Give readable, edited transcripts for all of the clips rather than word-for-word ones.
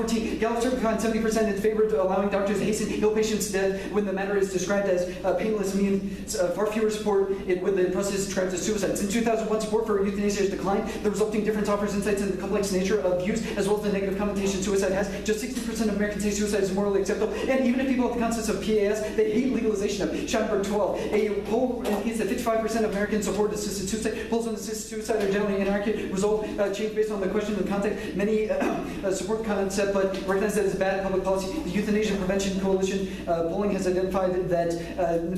14, Gallup survey finds 70% in favor of allowing doctors to hasten ill patients' death when the matter is described as painless means far fewer support it when the process is described as suicides. In 2001, support for euthanasia has declined. The resulting difference offers insights into the complex nature of use as well as the negative connotation suicide has. Just 60% of Americans say suicide is morally acceptable. And even if people have the concepts of PAS, they hate legalization of it. Schomburg 12. A poll indicates that 55% of Americans support assisted suicide. Polls on assisted suicide are generally inaccurate. Result change based on the question and context. Many support the concept, but recognize that it's bad public policy. The Euthanasia Prevention Coalition polling has identified that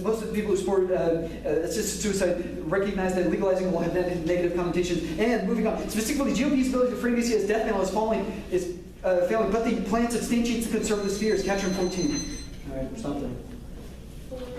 most of the people who support assisted suicide recognize that legalizing will have negative connotations. And moving on, specifically, GOP's ability to frame ACS death knell is failing, but the plan substantiates the conservative fears. Catcher in 14. All right, stop there. Okay.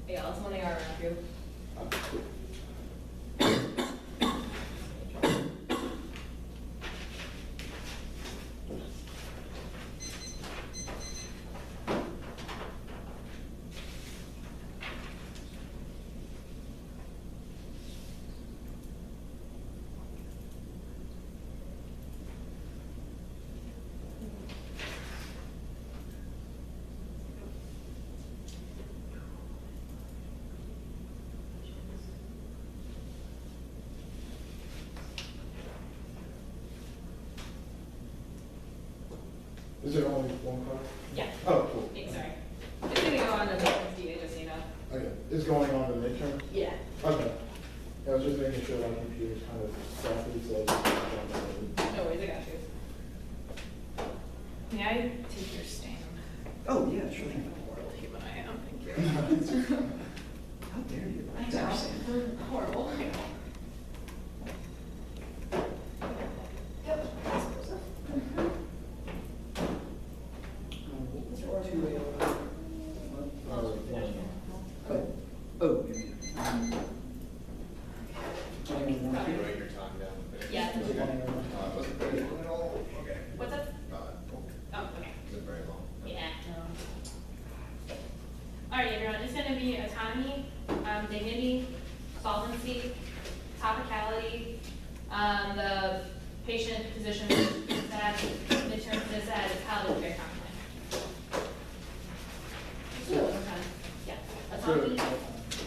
Yeah, that's one of our group. Is there only one car? Yeah. Oh, cool. Yeah, sorry. It's going to go on the midterms, just so you know. Okay. It's going on the midterm? Yeah. Okay. I was just making sure my computer's kind of sloppy, so No worries, I got you. May I take your stand? Oh, yeah, sure. I'm a horrible human I am, thank you. How dare you? I know. I'm horrible. I know. Yep. Oh, yeah. Was it very long at all? Okay. What's up? Cool. Oh, okay. Was it very long? Yeah. All right, everyone. It's going to be autonomy, dignity, solvency, topicality, the patient, physician, that midterm phys-ed, palliative care complement. Yeah. Autonomy,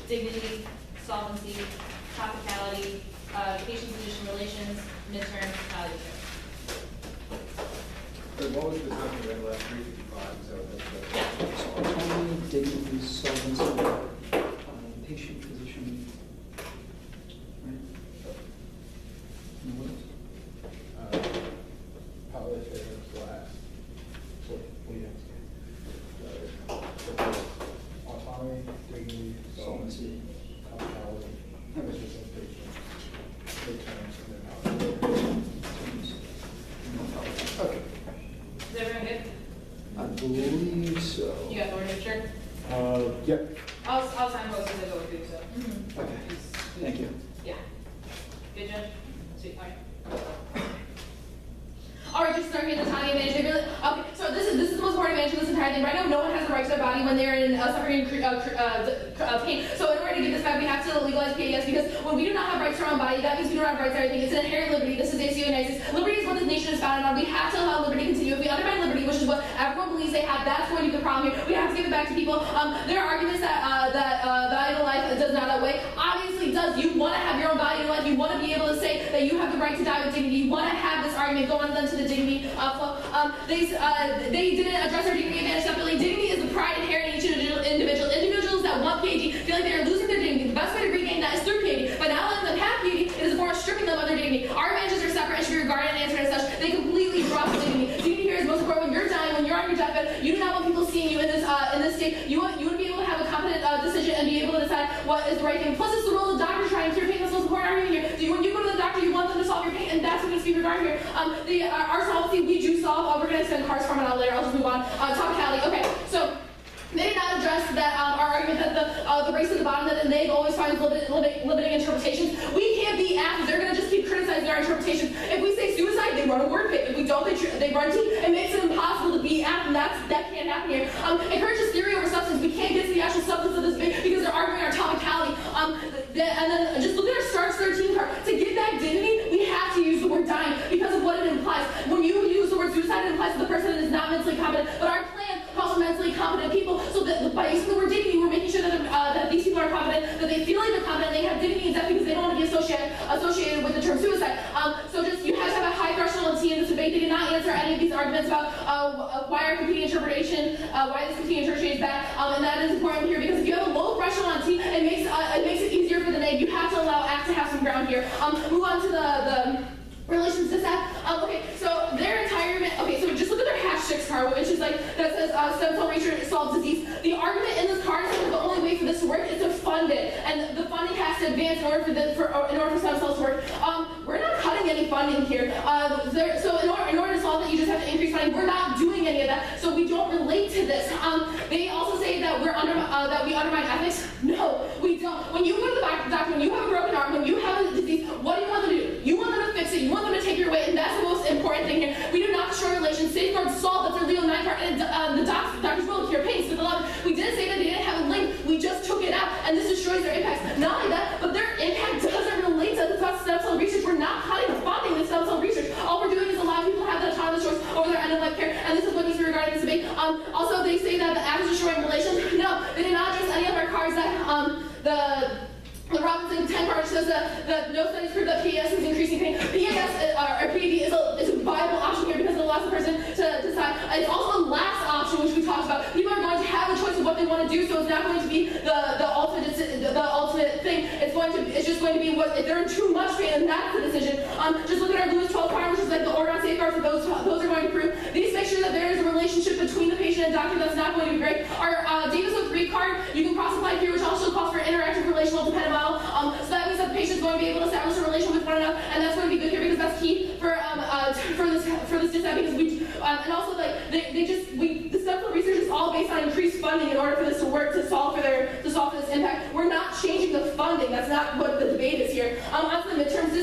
dignity, solvency, topicality, patient-physician relations, midterm, palliative care. What was the time you read last 355? So that's the. so autonomy, dignity, solvency, patient, physician, right? And what else? palliative care class. So, autonomy, dignity, Solvency. commonality, representation, returns, and then Okay. Is everyone good? I believe so. You got the order, sure? Yep. I'll sign most as I go through, so. Okay. Thank you. Yeah. Good, Judge? Sweet, all right. All right, just starting with autonomy management. Really, okay, so this is the most important management of this entire thing. Right now, no one has the right to their body when they're in suffering pain. So in order to get this back, we have to legalize PAS because when we do not have rights to our own body, that means we don't have rights to everything. It's an inherent liberty. This is ACO United. Liberty is what this nation is founded on. We have to allow liberty to continue. If we undermine liberty, which is what everyone believes they have, that's going to be the problem here. We have to give it back to people. There are arguments that valuable life does not outweigh. Obviously, does because you want to have your own body in life. You want to be able to say that you have the right to die with dignity. You want to have this argument go on then to the dignity flow. They didn't address our dignity advantage separately. Dignity is the pride inherent in each individual. Individuals that want PhD feel like they are losing their dignity. The best way to regain that is through PhD. By not letting them have PhD, it is a form of stripping them of their dignity. Our advantages are separate and should be regarded and answered as such. They completely drop the dignity. Dignity here is most important when you're dying, when you're on your deathbed. You do not want people seeing you in this state. You want to be able to have a competent decision and be able to decide what is the right thing. Plus, it's the role of the doctor trying to cure pain. That's the most important argument here. When you go to the doctor, you want them to solve your pain, and that's what needs to be regarded here. Our solvency, we do solve. We're going to send cards from it out later. I'll just move on. Topicality. Okay, so they did not address that our argument that the race at the bottom that they always find limiting interpretations. We can't be asked. They're going to just keep criticizing our interpretations. If we say suicide, they run a word pick. If we don't, they run T. It makes it impossible to be asked, and that can't happen here. Encourages theory over substance. We can't get to the actual substance of this debate because they're arguing our topicality. And then just look at our Starts 13 card. To get that dignity, we have to use the word dying because of what it implies. When you use the word suicide, it implies that the person is not mentally competent. But our plan calls for mentally competent people, so that by using the word dignity, we're making sure that these people are competent, that they feel like they're competent, they have dignity and depth because they don't want to be associated with the term suicide. So just you have to have a high threshold in this debate. They did not answer any of these arguments about why our competing interpretation, why this competing interpretation is bad, and that is important here because if you have a low threshold on T, it makes it easier for the name. You have to allow ACT to have some ground here. Move on to the relations to that. Okay, so their entire argument, okay, so just look at their #6 card, which is like, that says stem cell research solves disease. The argument in this card is that the only way for this to work is to fund it, and the funding has to advance in order for stem cells to work. We're not cutting any funding here. So in order to solve it, you just have to increase funding. We're not doing any of that, so we don't relate to this. They also say that that we undermine ethics. No, we don't. When you go to the doctor, when you have a broken arm, when you have a disease, what do you want them to do? You want them to fix it. You want them to take your weight, and that's the most important thing here. We do not destroy relations. Safeguard solve. That's our legal 9 card, and the doctors will cure pain. So we didn't say that they didn't have a link. We just took it out, and this destroys their impacts. Not only that, but their impact doesn't relate to the stem cell research. We're not cutting or funding the stem cell research. All we're doing is allowing people to have the autonomous choice over their end-of-life care, and this is what needs to be regarded as debate. Also, they say that the app is destroying relations. No, they did not address any of our cards that the Robinson 10 card says that no studies prove that PES is increasing pain. PES or PED is a viable option here because it allows the person to decide. It's also the last option which we talked about. People are going to have a choice of what they want to do, so it's not going to be the ultimate thing. It's just going to be what if they're in too much pain, and that's the decision. Just look at our Lewis 12 card, which is like the Oregon safeguards that those are going to prove. These make sure that there is a relationship between the patient and doctor that's not going to be great. Our Davis 03 card, you can cross apply here, which also calls for interactive relational dependent model. So that means that the patient's going to be able to establish a relation with one another, and that's going to be good here because that's key for this design. Because and also like the stem cell research is all based on increased funding in order for this to work to solve for this impact. We're not changing the funding. That's not what the debate is here. Onto the midterms.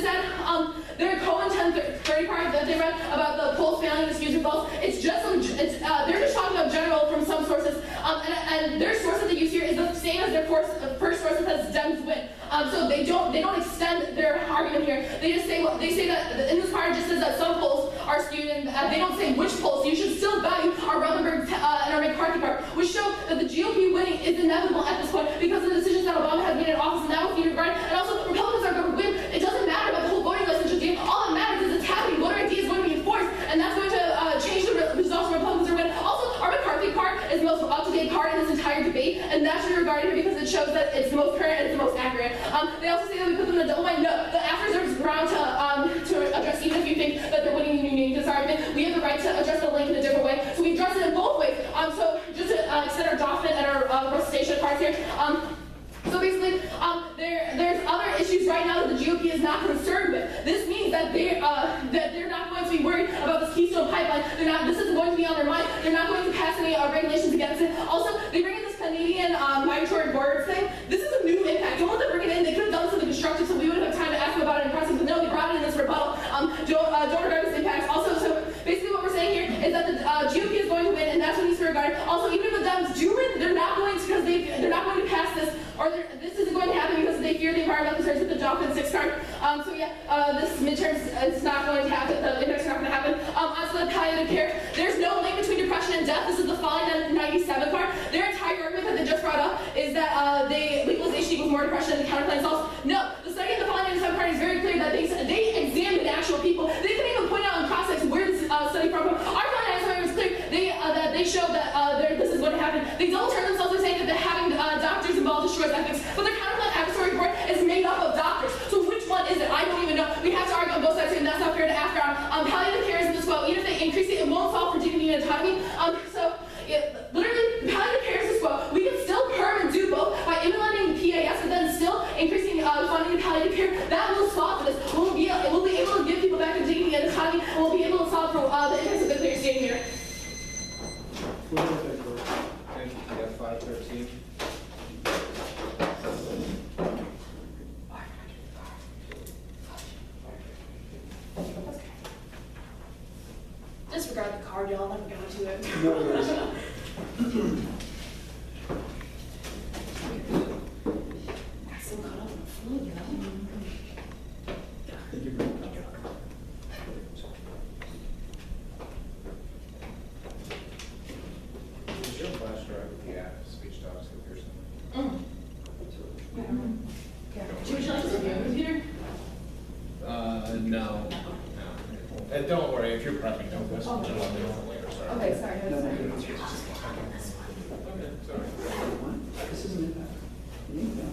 Their Cohen 1030 card that they read about the polls failing to use results. They're just talking about general from some sources, and their source that they use here is the same as their first source that says Dems win. So they don't extend their argument here. They just say they say that in this card it just says that some polls are skewed, and they don't say which polls. So you should still value our Rutherford and our McCarthy card, which show that the GOP winning is inevitable at this point because of the decisions that Obama has made in office, and that will be regarded. And also, Republicans are going to win. It doesn't matter about the whole voting licensure game. All that matters is it's happening. Voter ID is going to be enforced, and that's going to change the results. Republicans are winning. Also, our McCarthy card is the most up-to-date card in this entire debate, and that should be regarded here because it shows that it's the most current and it's the most accurate. They also say that we put them in a double bind. No, the AFT reserves ground to address, even if you think that they're winning in this argument. We have the right to address the link in a different way. So we address it in both ways. So just to extend our Doffman and our recitation cards here. So basically, there's other issues right now that the GOP is not concerned with. This means that they're not going to be worried about this Keystone Pipeline. This isn't going to be on their mind. They're not going to pass any regulations against it. Also, they bring in this Canadian migratory borders thing. This is a new impact. Don't let them bring it in. They could have done something constructive, so we would have time to ask them about it in pressing. But no, they brought it in this rebuttal. Don't regard this impact. Also, so basically what we're saying here is that the GOP is going to win, and that's what needs to be regarded. Also, even if the Dems do win, they're not going to because they're not going to pass this, or this isn't going to happen because they fear the environmental concerns with the Doffman 6 card. This midterms is not going to happen. The impact's not going to happen. As for the palliative care, there's no link between depression and death. This is the following 97 card. Their entire argument that they just brought up is that legalization equals more depression and the counterclaim solves. No, the we'll be able to solve for the index of the clear state here. What do you think, George? And you got 513. Disregard the card, y'all. Never got to it. No worries. Got so caught up in the flu, you know. Thank you very much. Is your flash drive with the app, speech docs, or something? Yeah. Would you like to see your computer? No. Don't worry, if you're prepping, don't go. Oh. Later, sorry. Okay, sorry. No, Sorry. no, no. Okay, sorry. This isn't it. Yeah.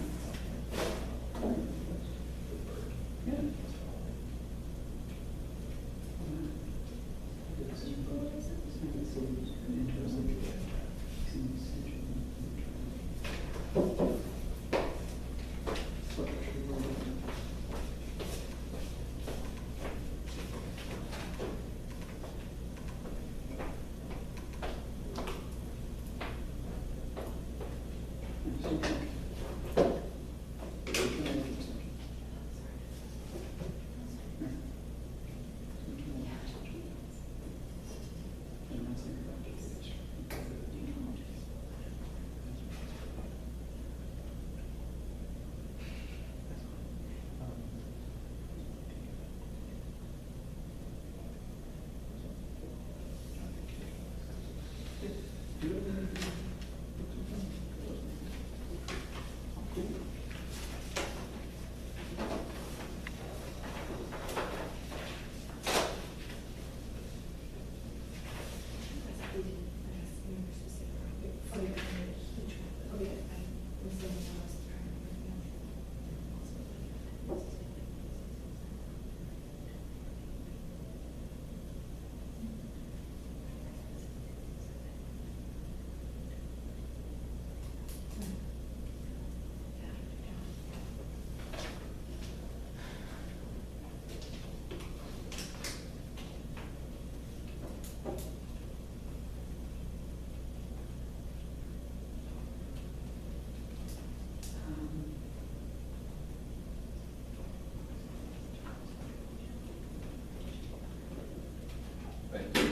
Thank you.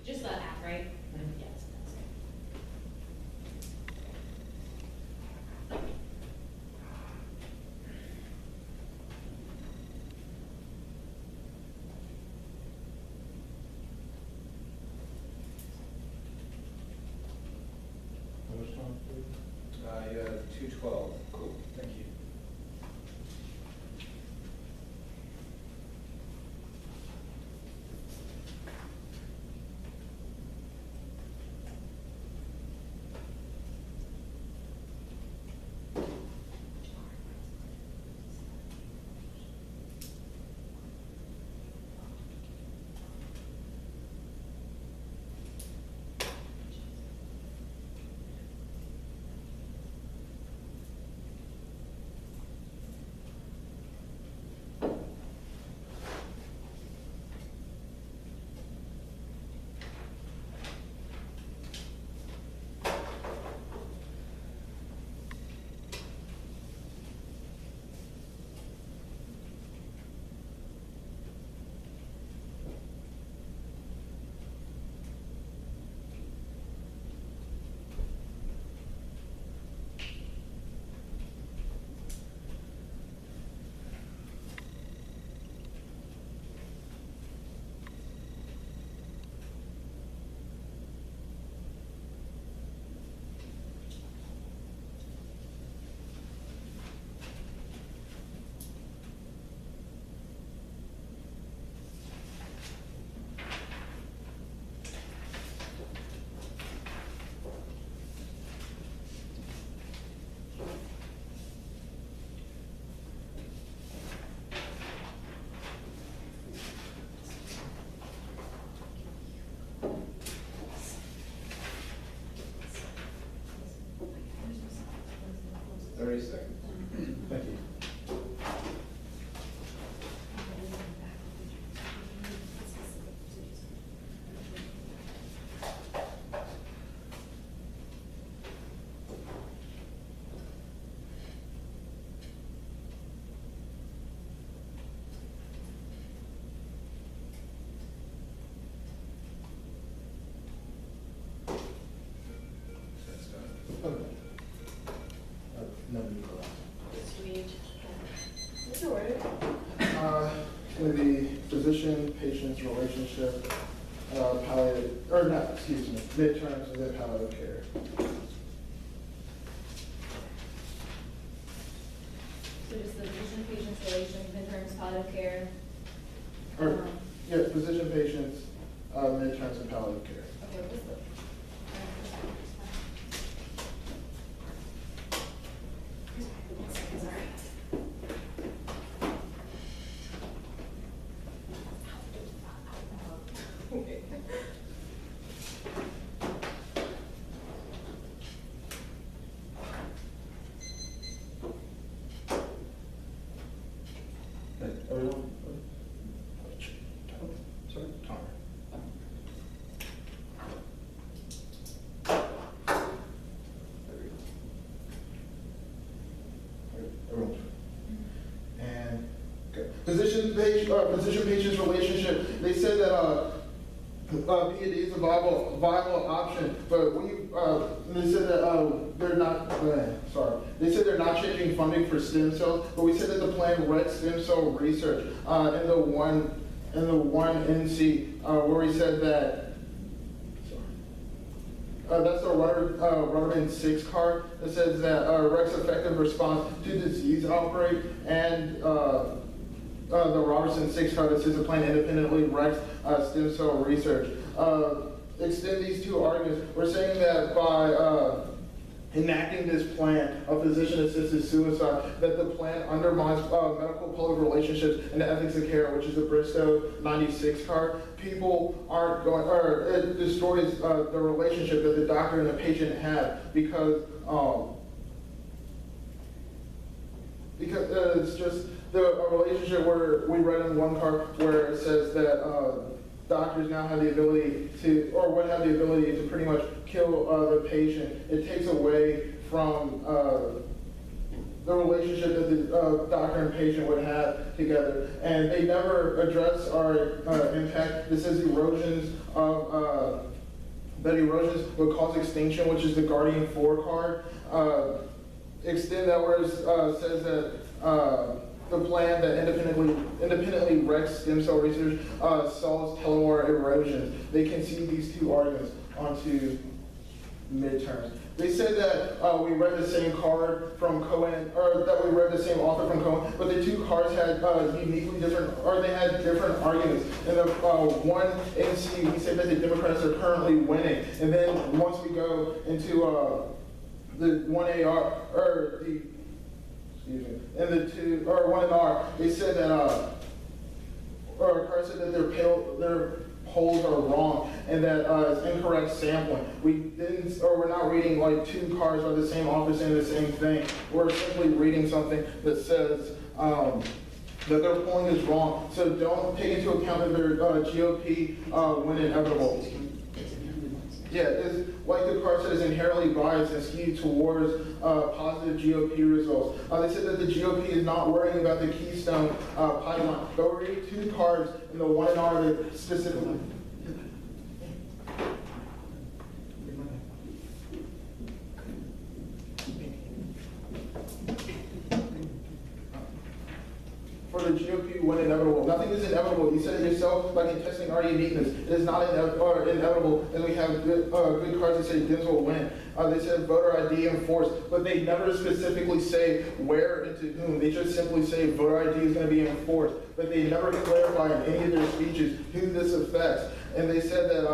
Just the app, right? Yes. How much time, please? You have 212. Cool, thank you. Thank you. patient's relationship, palliative, or not, excuse me, midterms within palliative care. So just the physician-patient's relations, midterms, palliative care. Or, yeah, physician patients, midterms and palliative care. Okay, what is the? Sorry. Okay. Everyone? Sorry? Timer. Everyone. And, okay. Physician-patient's relationship, they said that, PAD is a viable option, but they said that, they're not, they said they're not changing funding for stem cells, but we said that the plan read stem cell research, in the one NC, where we said that, that's the Rutherford 6 card that says that Rex effective response to disease outbreak, and the Robertson 6 card that says the plan independently Rex stem cell research. Extend these two arguments. We're saying that by enacting this plan of physician-assisted suicide, that the plan undermines medical-public relationships and the ethics of care, which is the Bristow 96 card. People aren't going, or it destroys the relationship that the doctor and the patient have because it's just a relationship where we read in one card where it says that doctors now have the ability to, or would have the ability to pretty much kill the patient. It takes away from the relationship that the doctor and patient would have together. And they never address our impact. This is erosions of, that erosions would cause extinction, which is the Guardian 4 card. Extend that where it says that the plan that independently Rex stem cell research solves telomere erosions. They concede these two arguments onto midterms. They said that we read the same card from Cohen, or that we read the same author from Cohen, but the two cards had uniquely different, or they had different arguments. In the one NC, we said that the Democrats are currently winning, and then once we go into the 1AR, or the and the two, or 1NR, they said that, or Carr said that their polls are wrong and that it's incorrect sampling. We're not reading like two cards by the same author saying the same thing. We're simply reading something that says that their polling is wrong. So don't take into account that their GOP win inevitable. Yeah, it's, like the card said, is inherently biased and skewed towards positive GOP results. They said that the GOP is not worrying about the Keystone pipeline, but we're reading two cards in the 1NR that specifically. For the GOP win inevitable. Nothing is inevitable. You said it yourself by contesting our uniqueness. It is not inevitable, and we have good cards that say Dems will win. They said voter ID enforced, but they never specifically say where and to whom. They just simply say voter ID is going to be enforced, but they never clarify in any of their speeches who this affects. And they said that